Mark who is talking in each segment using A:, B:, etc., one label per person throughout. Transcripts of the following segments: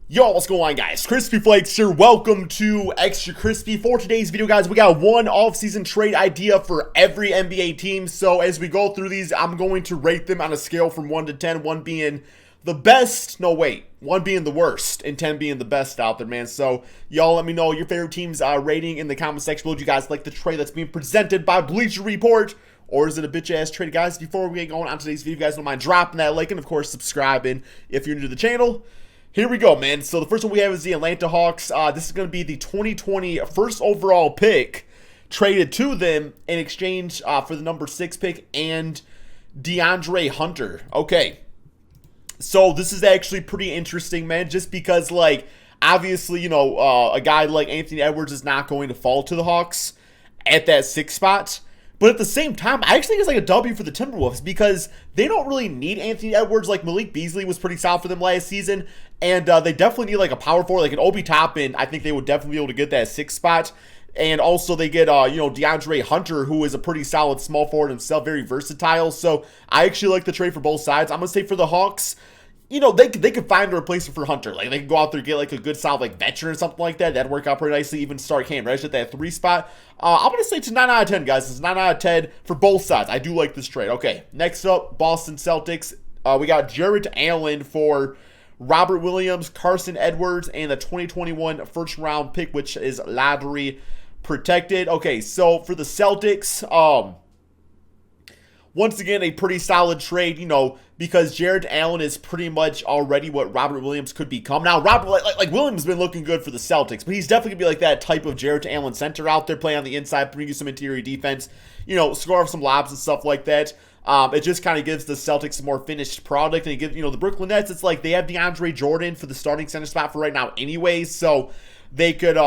A: Yo, what's going on, guys? Crispy Flakes here. Welcome to Extra Crispy. For today's video, guys, we got one off-season trade idea for every NBA team. So as we go through these, I'm going to rate them on a scale from 1 to 10, 1 being the best. No, wait. 1 being the worst and 10 being the best out there, man. So y'all let me know your favorite team's rating in the comment section below. Do you guys like the trade that's being presented by Bleacher Report? Or is it a bitch-ass trade, guys? Before we get going on today's video, you guys don't mind dropping that like and, of course, subscribing if you're new to the channel. Here we go, man. So the first one we have is the Atlanta Hawks. This is going to be the 2020 first overall pick traded to them in exchange for the number 6 pick and DeAndre Hunter. Okay. So this is actually pretty interesting, man, just because, like, obviously, you know, a guy like Anthony Edwards is not going to fall to the Hawks at that 6th spot. But at the same time, I actually think it's like a W for the Timberwolves because they don't really need Anthony Edwards. Like, Malik Beasley was pretty solid for them last season, and they definitely need like a power forward, like an Obi Toppin. I think they would definitely be able to get that 6th spot. And also they get, DeAndre Hunter, who is a pretty solid small forward himself, very versatile. So I actually like the trade for both sides. I'm going to say for the Hawks, you know, they could find a replacement for Hunter. Like, they could go out there and get, like, a good, solid, like, veteran or something like that. That'd work out pretty nicely. Even start Cam Reddish at that 3 spot. I'm going to say it's a 9 out of 10, guys. It's 9 out of 10 for both sides. I do like this trade. Okay, next up, Boston Celtics. We got Jarrett Allen for Robert Williams, Carson Edwards, and the 2021 first-round pick, which is lottery protected. Okay, so for the Celtics, once again, a pretty solid trade, you know, because Jarrett Allen is pretty much already what Robert Williams could become. Now, like Williams has been looking good for the Celtics, but he's definitely going to be like that type of Jarrett Allen center out there, playing on the inside, bring you some interior defense, you know, score off some lobs and stuff like that. It just kind of gives the Celtics a more finished product, and it gives, you know, the Brooklyn Nets, it's like they have DeAndre Jordan for the starting center spot for right now anyways, so they could,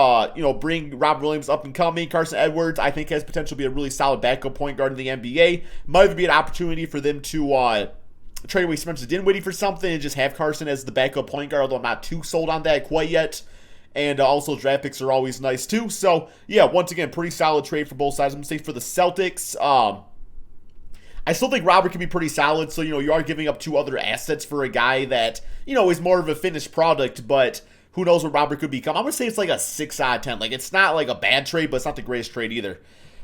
A: bring Rob Williams up and coming. Carson Edwards, I think, has potential to be a really solid backup point guard in the NBA. Might even be an opportunity for them to trade away Spencer Dinwiddie for something and just have Carson as the backup point guard, although I'm not too sold on that quite yet. And also, draft picks are always nice, too. So, yeah, once again, pretty solid trade for both sides. I'm going to say for the Celtics, I still think Robert can be pretty solid. So, you know, you are giving up 2 other assets for a guy that, you know, is more of a finished product, but who knows what Robert could become. I'm going to say it's like a 6 out of 10. Like, it's not like a bad trade, but it's not the greatest trade either.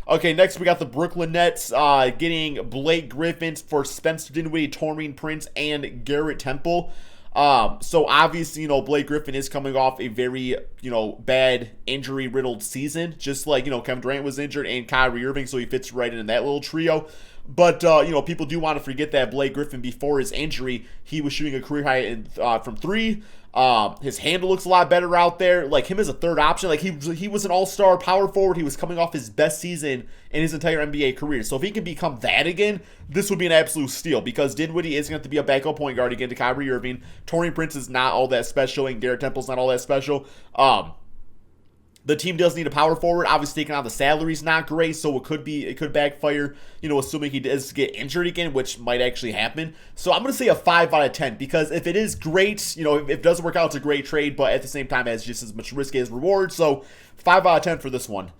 A: Okay, next we got the Brooklyn Nets getting Blake Griffin for Spencer Dinwiddie, Taurean Prince, and Garrett Temple. So obviously, you know, Blake Griffin is coming off a very, you know, bad injury-riddled season. Just like, you know, Kevin Durant was injured and Kyrie Irving, so he fits right in that little trio. But, people do want to forget that Blake Griffin, before his injury, he was shooting a career high from 3. His handle looks a lot better out there. Like, him as a third option, like, he was an all-star power forward. He was coming off his best season in his entire NBA career. So if he can become that again, this would be an absolute steal, because Dinwiddie is going to have to be a backup point guard again to Kyrie Irving. Taurean Prince is not all that special, and Garrett Temple's not all that special. The team does need a power forward. Obviously, taking on the salary is not great, so it could backfire, you know, assuming he does get injured again, which might actually happen. So I'm going to say a 5 out of 10, because if it is great, you know, if it doesn't work out, it's a great trade, but at the same time, it has just as much risk as reward. So 5 out of 10 for this one.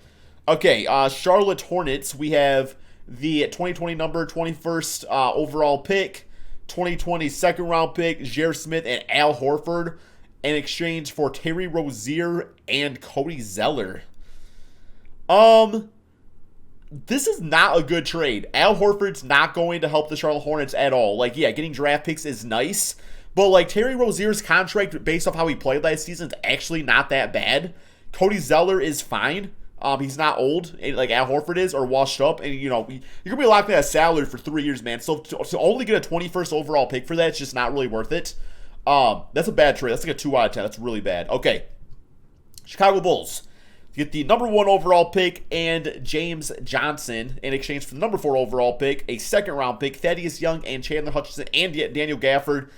A: Okay, Charlotte Hornets, we have the 2020 number 21st overall pick, 2020 second round pick, J.R. Smith and Al Horford, in exchange for Terry Rozier and Cody Zeller. This is not a good trade. Al Horford's not going to help the Charlotte Hornets at all. Like, yeah, getting draft picks is nice, but like Terry Rozier's contract, based off how he played last season, is actually not that bad. Cody Zeller is fine. He's not old, like Al Horford is, or washed up, and you know, you're gonna be locking that salary for 3 years, man. So to only get a 21st overall pick for that, it's just not really worth it. That's a bad trade. That's like a 2 out of 10. That's really bad. Okay. Chicago Bulls get the number 1 overall pick and James Johnson in exchange for the number 4 overall pick, a second round pick, Thaddeus Young and Chandler Hutchinson and Daniel Gafford.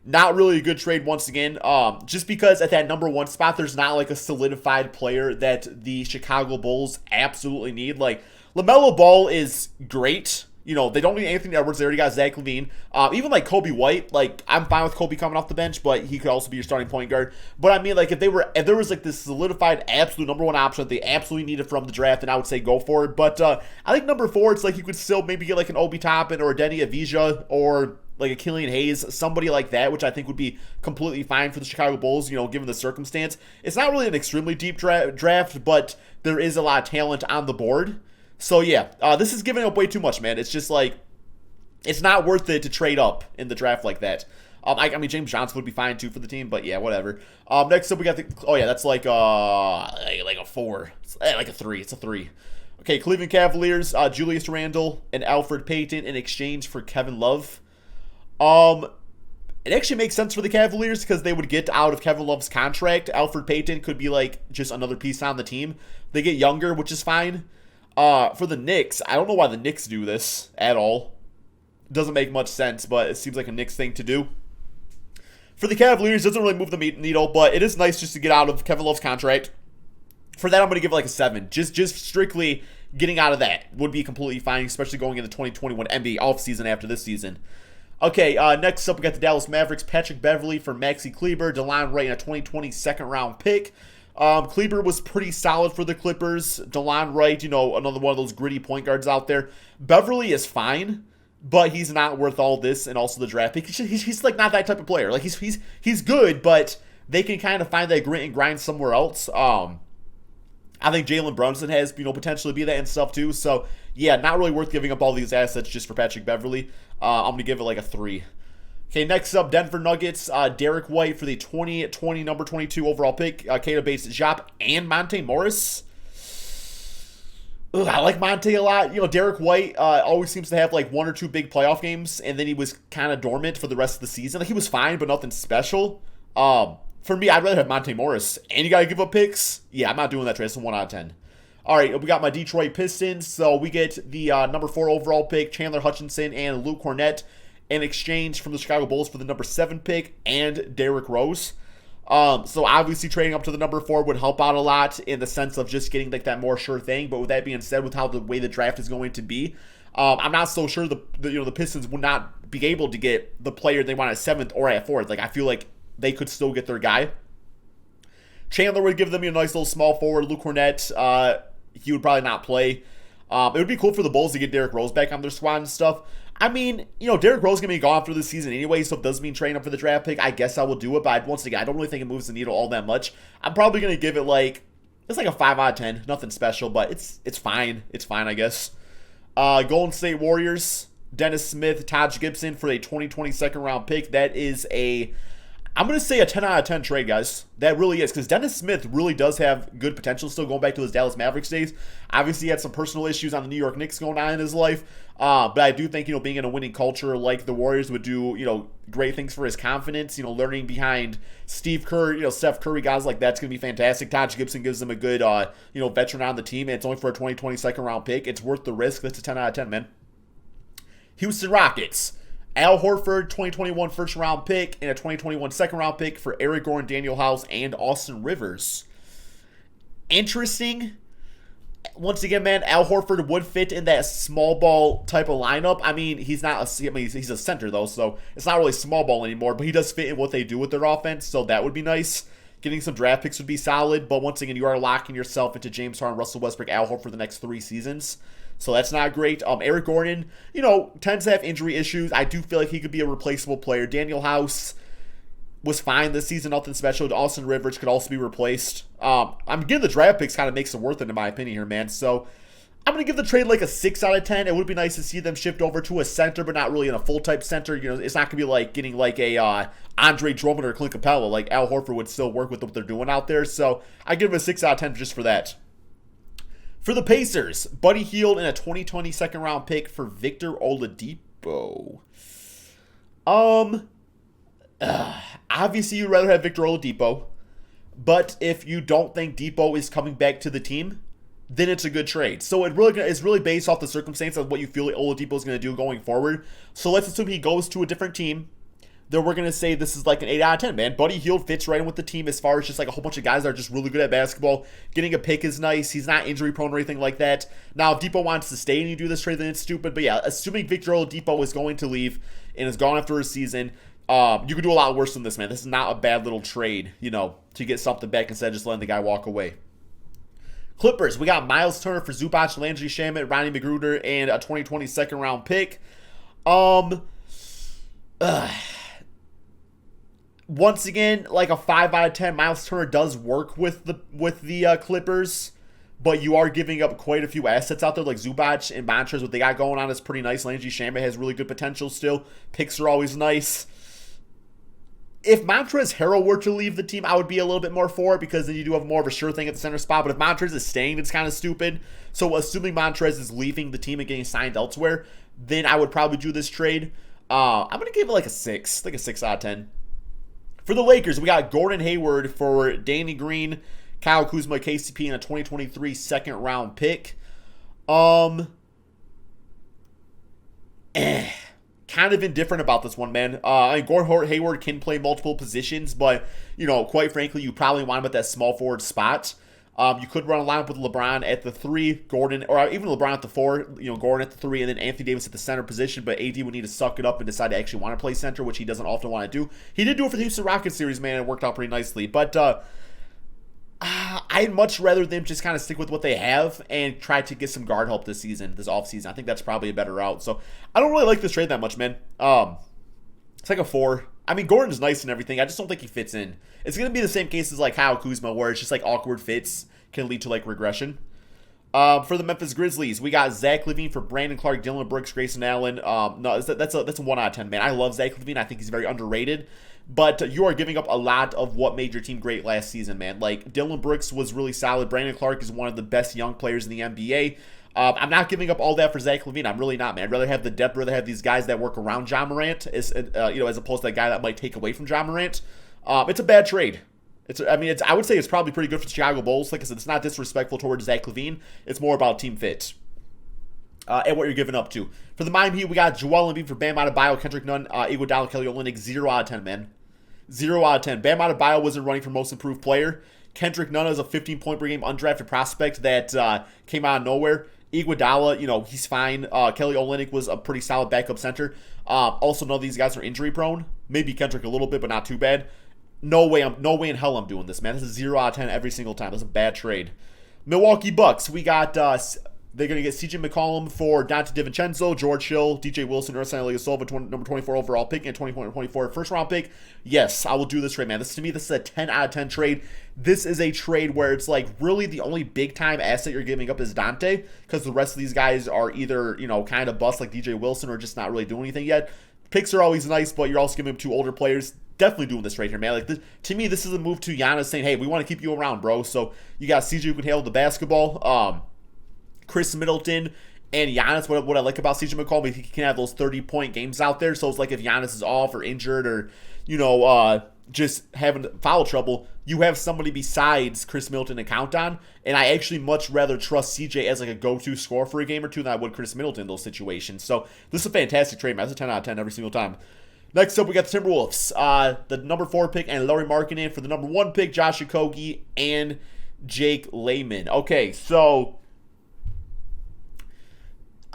A: Not really a good trade once again, just because at that number 1 spot, there's not like a solidified player that the Chicago Bulls absolutely need. Like, LaMelo Ball is great. You know, they don't need Anthony Edwards. They already got Zach LaVine. Even like Kobe White, like, I'm fine with Kobe coming off the bench, but he could also be your starting point guard. But I mean, like, if there was like this solidified absolute number 1 option that they absolutely needed from the draft, then I would say go for it. But I think number 4, it's like you could still maybe get like an Obi Toppin or a Denny Avdija or like a Killian Hayes, somebody like that, which I think would be completely fine for the Chicago Bulls, given the circumstance. It's not really an extremely deep draft, but there is a lot of talent on the board. So yeah, this is giving up way too much, man. It's just like, it's not worth it to trade up in the draft like that. I mean, James Johnson would be fine too for the team, but yeah, whatever. Next up, we got that's like a 4, like a 3. It's a 3. Okay, Cleveland Cavaliers, Julius Randle and Alfred Payton in exchange for Kevin Love. It actually makes sense for the Cavaliers because they would get out of Kevin Love's contract. Alfred Payton could be like just another piece on the team. They get younger, which is fine. For the Knicks, I don't know why the Knicks do this at all. Doesn't make much sense, but it seems like a Knicks thing to do. For the Cavaliers, it doesn't really move the needle, but it is nice just to get out of Kevin Love's contract. For that, I'm going to give it like a 7. Just strictly getting out of that would be completely fine, especially going into the 2021 NBA offseason after this season. Okay, next up, we got the Dallas Mavericks, Patrick Beverley for Maxi Kleber, DeLon Wright, and a 2020 second-round pick. Kleber was pretty solid for the Clippers. DeLon Wright, another one of those gritty point guards out there. Beverley is fine, but he's not worth all this and also the draft pick. He's like not that type of player. Like he's good, but they can kind of find that grit and grind somewhere else. I think Jalen Brunson has potential to be that and stuff too. So yeah, not really worth giving up all these assets just for Patrick Beverley. I'm gonna give it like a 3. Okay, next up, Denver Nuggets, Derek White for the 2020 number 22 overall pick, Keita Bates-Diop and Monte Morris. I like Monte a lot. Derek White always seems to have like 1 or 2 big playoff games, and then he was kind of dormant for the rest of the season. Like he was fine, but nothing special. For me, I'd rather have Monte Morris. And you got to give up picks? Yeah, I'm not doing that trade. It's a 1 out of 10. All right, we got my Detroit Pistons. So we get the number 4 overall pick, Chandler Hutchinson and Luke Cornett, in exchange from the Chicago Bulls for the number 7 pick and Derrick Rose. So obviously trading up to the number 4 would help out a lot in the sense of just getting like that more sure thing. But with that being said, with how the way the draft is going to be, I'm not so sure the Pistons would not be able to get the player they want at 7th or at 4th. Like I feel like they could still get their guy. Chandler would give them a nice little small forward. Luke Cornett, he would probably not play. It would be cool for the Bulls to get Derrick Rose back on their squad and stuff. I mean, Derrick Rose is going to be gone after this season anyway, so it does mean trading up for the draft pick. I guess I will do it, but once again, I don't really think it moves the needle all that much. I'm probably going to give it it's like a 5 out of 10. Nothing special, but it's fine. It's fine, I guess. Golden State Warriors, Dennis Smith, Taj Gibson for a 2020 second round pick. That is I'm going to say a 10 out of 10 trade, guys. That really is, because Dennis Smith really does have good potential still going back to his Dallas Mavericks days. Obviously, he had some personal issues on the New York Knicks going on in his life. But I do think, being in a winning culture like the Warriors would do, great things for his confidence. Learning behind Steve Kerr, Steph Curry, guys like that's going to be fantastic. Taj Gibson gives them a good, veteran on the team, and it's only for a 2020 second round pick. It's worth the risk. That's a 10 out of 10, man. Houston Rockets. Al Horford, 2021 first-round pick, and a 2021 second-round pick for Eric Gordon, Daniel House, and Austin Rivers. Interesting. Once again, man, Al Horford would fit in that small ball type of lineup. I mean, he's a center, though, so it's not really small ball anymore, but he does fit in what they do with their offense, so that would be nice. Getting some draft picks would be solid, but once again, you are locking yourself into James Harden, Russell Westbrook, Al Horford for the next 3 seasons. So that's not great. Eric Gordon, tends to have injury issues. I do feel like he could be a replaceable player. Daniel House was fine this season, nothing special. Austin Rivers could also be replaced. I'm giving the draft picks kind of makes it worth it in my opinion here, man. So I'm going to give the trade like a 6 out of 10. It would be nice to see them shift over to a center, but not really in a full-type center. It's not going to be like getting like a Andre Drummond or Clint Capella. Like Al Horford would still work with what they're doing out there. So I give him a 6 out of 10 just for that. For the Pacers, Buddy Hield and a 2020 second-round pick for Victor Oladipo. Obviously, you'd rather have Victor Oladipo. But if you don't think Depot is coming back to the team, then it's a good trade. So it's really based off the circumstance of what you feel Oladipo is going to do going forward. So let's assume he goes to a different team. Then we're going to say this is like an 8 out of 10, man. Buddy Hield fits right in with the team as far as just like a whole bunch of guys that are just really good at basketball. Getting a pick is nice. He's not injury prone or anything like that. Now, if Depot wants to stay and you do this trade, then it's stupid. But yeah, assuming Victor Oladipo is going to leave and is gone after a season, you could do a lot worse than this, man. This is not a bad little trade, to get something back instead of just letting the guy walk away. Clippers, we got Miles Turner for Zubac, Landry Shamet, Ronnie McGruder, and a 2020 second-round pick. Once again, like a 5 out of 10, Miles Turner does work with the Clippers, but you are giving up quite a few assets out there, like Zubac and Montrez. What they got going on is pretty nice. Landry Shamet has really good potential still. Picks are always nice. If Montrezl Harrell were to leave the team, I would be a little bit more for it because then you do have more of a sure thing at the center spot. But if Montrez is staying, it's kind of stupid. So assuming Montrez is leaving the team and getting signed elsewhere, then I would probably do this trade. I'm going to give it like a 6, like a 6 out of 10. For the Lakers, we got Gordon Hayward for Danny Green, Kyle Kuzma, KCP, and a 2023 second round pick. Kind of indifferent about this one, man. Gordon Hayward can play multiple positions, but, quite frankly, you probably want him at that small forward spot. You could run a lineup with LeBron at the 3, Gordon, or even LeBron at the 4, Gordon at the 3, and then Anthony Davis at the center position, but AD would need to suck it up and decide to actually want to play center, which he doesn't often want to do. He did do it for the Houston Rockets series, man, and it worked out pretty nicely, but I'd much rather them just kind of stick with what they have and try to get some guard help this offseason. I think that's probably a better route. So I don't really like this trade that much, man. It's like a 4. I mean, Gordon's nice and everything. I just don't think he fits in. It's going to be the same case as like Kyle Kuzma, where it's just like awkward fits can lead to like regression. For the Memphis Grizzlies, we got Zach LaVine for Brandon Clark, Dylan Brooks, Grayson Allen. No, that's a 1 out of 10, man. I love Zach LaVine. I think he's very underrated. But you are giving up a lot of what made your team great last season, man. Like, Dylan Brooks was really solid. Brandon Clark is one of the best young players in the NBA. I'm not giving up all that for Zach LaVine. I'm really not, man. I'd rather have the depth, rather have these guys that work around Ja Morant, as opposed to that guy that might take away from Ja Morant. It's a bad trade. I would say it's probably pretty good for the Chicago Bulls. Like I said, it's not disrespectful towards Zach LaVine. It's more about team fit. And what you're giving up to. For the Miami Heat, we got Joel Embiid for Bam Adebayo, Kendrick Nunn, Iguodala, Kelly Olynyk, 0 out of 10, man. 0 out of 10. Bam Adebayo wasn't running for most improved player. Kendrick Nunn is a 15-point per game undrafted prospect that came out of nowhere. Iguodala, he's fine. Kelly Olynyk was a pretty solid backup center. Also, none of these guys are injury prone. Maybe Kendrick a little bit, but not too bad. No way in hell I'm doing this, man. This is 0 out of 10 every single time. This is a bad trade. Milwaukee Bucks, we got they're going to get CJ McCollum for Dante DiVincenzo, George Hill, DJ Wilson, Ersan Ilyasova, number 24 overall pick, and 24 first round pick. Yes, I will do this trade, man. This is a 10 out of 10 trade. This is a trade where it's like really the only big time asset you're giving up is Dante, because the rest of these guys are either, kind of bust like DJ Wilson or just not really doing anything yet. Picks are always nice, but you're also giving up 2 older players. Definitely doing this trade here, man. Like to me, this is a move to Giannis saying, hey, we want to keep you around, bro. So you got CJ who can handle the basketball. Chris Middleton and Giannis, what I like about CJ McCollum, he can have those 30-point games out there. So it's like if Giannis is off or injured or, just having foul trouble, you have somebody besides Chris Middleton to count on. And I actually much rather trust CJ as like a go-to scorer for a game or two than I would Chris Middleton in those situations. So this is a fantastic trade, man. It's a 10 out of 10 every single time. Next up, we got the Timberwolves. The number 4 pick and Lauri Markkanen for the number 1 pick, Josh Okogie and Jake Layman. Okay, so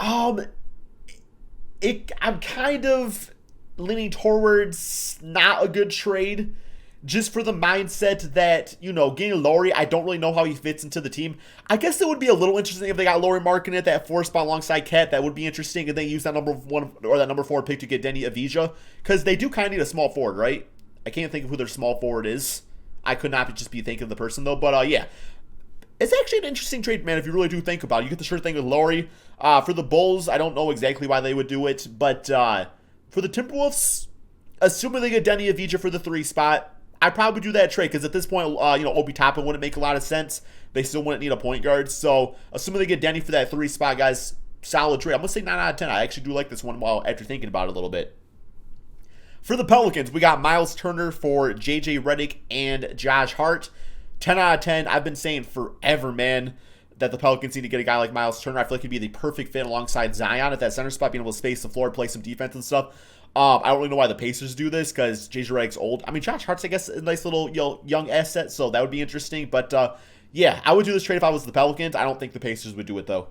A: I'm kind of leaning towards not a good trade, just for the mindset that, getting Lauri, I don't really know how he fits into the team. I guess it would be a little interesting if they got Lauri Markkanen at that 4 spot alongside Cat. That would be interesting if they use that number 1 or that number 4 pick to get Denny Avdija, because they do kind of need a small forward, right? I can't think of who their small forward is. I could not just be thinking of the person, though. But, yeah. It's actually an interesting trade, man, if you really do think about it. You get the sure thing with Lauri. For the Bulls, I don't know exactly why they would do it. But for the Timberwolves, assuming they get Denny Avdija for the 3 spot, I'd probably do that trade because at this point, Obi Toppin wouldn't make a lot of sense. They still wouldn't need a point guard. So, assuming they get Denny for that 3 spot, guys, solid trade. I'm going to say 9 out of 10. I actually do like this one after thinking about it a little bit. For the Pelicans, we got Miles Turner for J.J. Redick and Josh Hart. 10 out of 10. I've been saying forever, man, that the Pelicans need to get a guy like Miles Turner. I feel like he'd be the perfect fit alongside Zion at that center spot, being able to space the floor, play some defense and stuff. I don't really know why the Pacers do this because J.J. Redick's old. I mean, Josh Hart's, I guess, a nice little young asset, so that would be interesting. But, yeah, I would do this trade if I was the Pelicans. I don't think the Pacers would do it, though.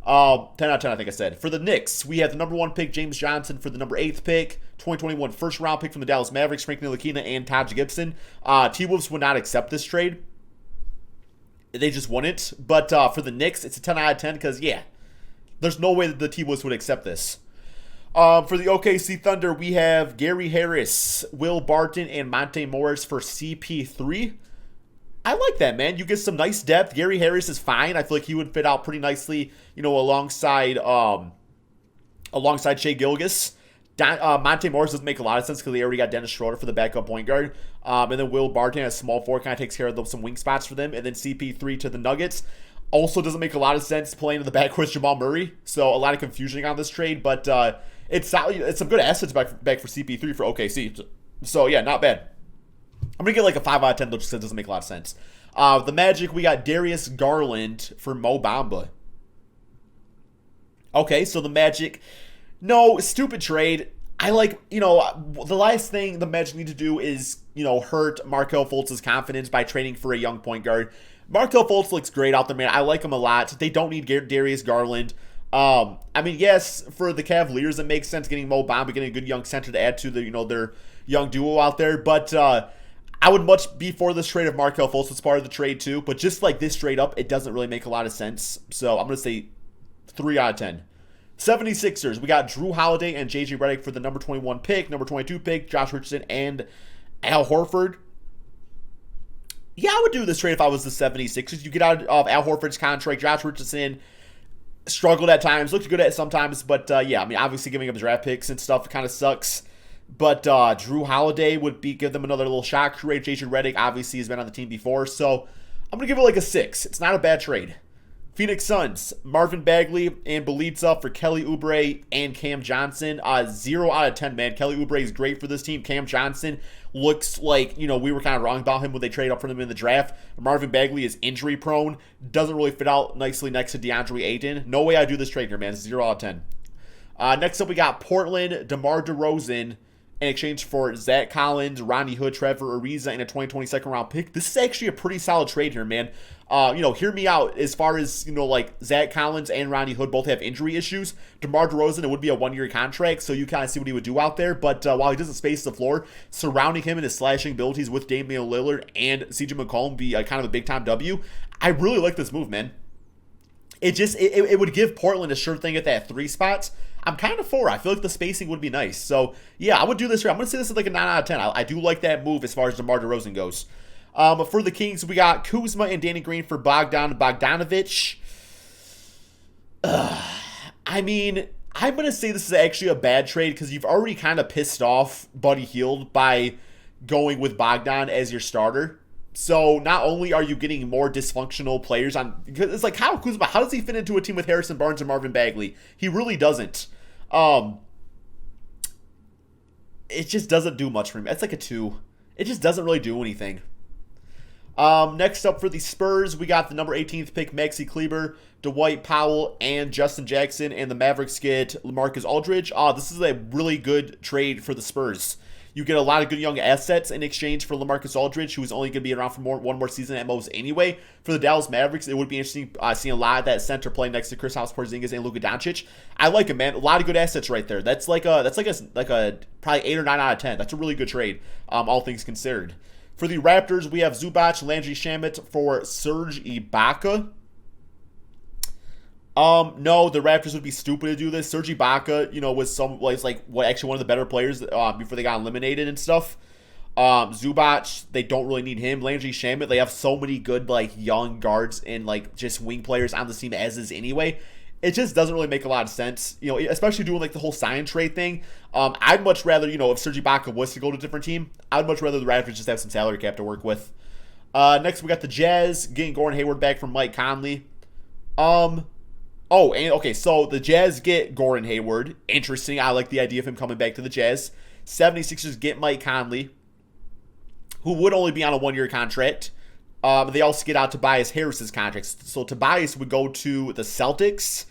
A: 10 out of 10, I think I said. For the Knicks, we have the number 1 pick, James Johnson, for the number 8th pick, 2021 first-round pick from the Dallas Mavericks, Frank Ntilikina, and Taj Gibson. T-Wolves would not accept this trade. They just wouldn't. But for the Knicks, it's a 10 out of 10 because, yeah, there's no way that the T-Wolves would accept this. For the OKC Thunder, we have Gary Harris, Will Barton, and Monte Morris for CP3. I like that, man. You get some nice depth. Gary Harris is fine. I feel like he would fit out pretty nicely, alongside Shea Gilgeous. Monte Morris doesn't make a lot of sense because they already got Dennis Schroeder for the backup point guard. And then Will Barton as small forward kind of takes care of some wing spots for them. And then CP3 to the Nuggets. Also doesn't make a lot of sense playing in the backcourt with Jamal Murray. So a lot of confusion on this trade. But it's some good assets back for CP3 for OKC. So yeah, not bad. I'm going to get like a 5 out of 10 though, just because it doesn't make a lot of sense. The Magic, we got Darius Garland for Mo Bamba. Okay, so the Magic... No, stupid trade. I like, the last thing the Magic need to do is, hurt Markelle Fultz's confidence by trading for a young point guard. Markelle Fultz looks great out there, man. I like him a lot. They don't need Darius Garland. Yes, for the Cavaliers, it makes sense getting Mo Bamba, getting a good young center to add to their young duo out there. But I would much be for this trade if Markelle Fultz was part of the trade too. But just like this straight up, it doesn't really make a lot of sense. So I'm going to say 3 out of 10. 76ers, we got Drew Holiday and J.J. Redick for the number 21 pick, number 22 pick, Josh Richardson, and Al Horford. Yeah, I would do this trade if I was the 76ers. You get out of Al Horford's contract. Josh Richardson struggled at times, looked good at sometimes, but obviously giving up draft picks and stuff kind of sucks. But Drew Holiday would give them another little shot create. J.J. Redick obviously has been on the team before, so I'm going to give it like a 6. It's not a bad trade. Phoenix Suns, Marvin Bagley and Bjelica for Kelly Oubre and Cam Johnson. 0 out of 10, man. Kelly Oubre is great for this team. Cam Johnson looks like, we were kind of wrong about him when they traded up for him in the draft. Marvin Bagley is injury prone. Doesn't really fit out nicely next to DeAndre Ayton. No way I do this trade here, man. 0 out of 10. Next up, we got Portland, DeMar DeRozan in exchange for Zach Collins, Rodney Hood, Trevor Ariza, and a 2020 second round pick. This is actually a pretty solid trade here, man. Hear me out as far as, Zach Collins and Rodney Hood both have injury issues. DeMar DeRozan, it would be a 1-year contract, so you kind of see what he would do out there. But while he doesn't space the floor, surrounding him and his slashing abilities with Damian Lillard and CJ McCollum be kind of a big-time W. I really like this move, man. It would give Portland a sure thing at that 3 spots. I'm kind of for it. I feel like the spacing would be nice. So, yeah, I would do this here. I'm going to say this is like a 9 out of 10. I do like that move as far as DeMar DeRozan goes. For the Kings, we got Kuzma and Danny Green for Bogdanovic. I'm going to say this is actually a bad trade because you've already kind of pissed off Buddy Hield by going with Bogdan as your starter. So not only are you getting more dysfunctional players on, because it's like Kyle Kuzma, how does he fit into a team with Harrison Barnes and Marvin Bagley? He really doesn't. It just doesn't do much for him. It's like a 2. It just doesn't really do anything. Next up for the Spurs, we got the number 18th pick, Maxi Kleber, Dwight Powell, and Justin Jackson, and the Mavericks get LaMarcus Aldridge. This is a really good trade for the Spurs. You get a lot of good young assets in exchange for LaMarcus Aldridge, who is only going to be around for one more season at most anyway. For the Dallas Mavericks, it would be interesting seeing a lot of that center play next to Kristaps Porzingis and Luka Doncic. I like him, man. A lot of good assets right there. That's like a probably 8 or 9 out of 10. That's a really good trade, all things considered. For the Raptors, we have Zubac, Landry Shamet for Serge Ibaka. No, the Raptors would be stupid to do this. Serge Ibaka, was actually one of the better players before they got eliminated and stuff. Zubac, they don't really need him. Landry Shamet, they have so many good young guards and just wing players on the team as is anyway. It just doesn't really make a lot of sense, especially doing the whole sign trade thing. I'd much rather, if Serge Ibaka was to go to a different team, I'd much rather the Raptors just have some salary cap to work with. Next, we got the Jazz getting Gordon Hayward back from Mike Conley. So the Jazz get Gordon Hayward. Interesting. I like the idea of him coming back to the Jazz. 76ers get Mike Conley, who would only be on a 1-year contract. They also get out Tobias Harris's contract. So Tobias would go to the Celtics.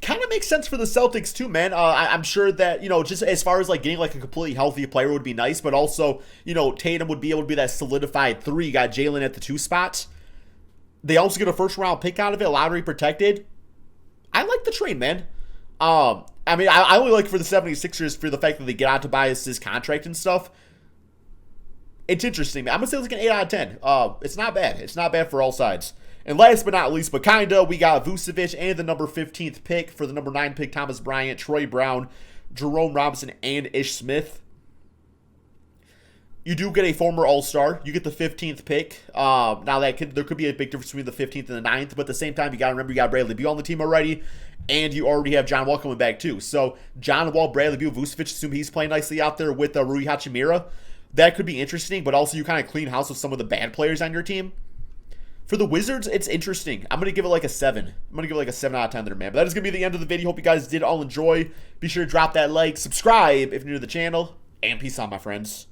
A: Kind of makes sense for the Celtics too, man. I'm sure that, just as far as getting a completely healthy player would be nice, but also, Tatum would be able to be that solidified 3. You got Jalen at the 2 spot. They also get a first-round pick out of it, lottery protected. I like the trade, man. I only like for the 76ers for the fact that they get out Tobias' contract and stuff. It's interesting, man. I'm going to say it's like an 8 out of 10. It's not bad. It's not bad for all sides. And last but not least, but kinda, we got Vucevic and the number 15th pick for the number 9 pick, Thomas Bryant, Troy Brown, Jerome Robinson, and Ish Smith. You do get a former All-Star. You get the 15th pick. Now, there could be a big difference between the 15th and the 9th, but at the same time, you got to remember you got Bradley Beal on the team already, and you already have John Wall coming back too. So, John Wall, Bradley Beal, Vucevic, assume he's playing nicely out there with Rui Hachimura. That could be interesting, but also you kind of clean house with some of the bad players on your team. For the Wizards, it's interesting. I'm going to give it like a 7. I'm going to give it like a 7 out of 10 there, man. But that is going to be the end of the video. Hope you guys did all enjoy. Be sure to drop that like, subscribe if you're new to the channel, and peace out, my friends.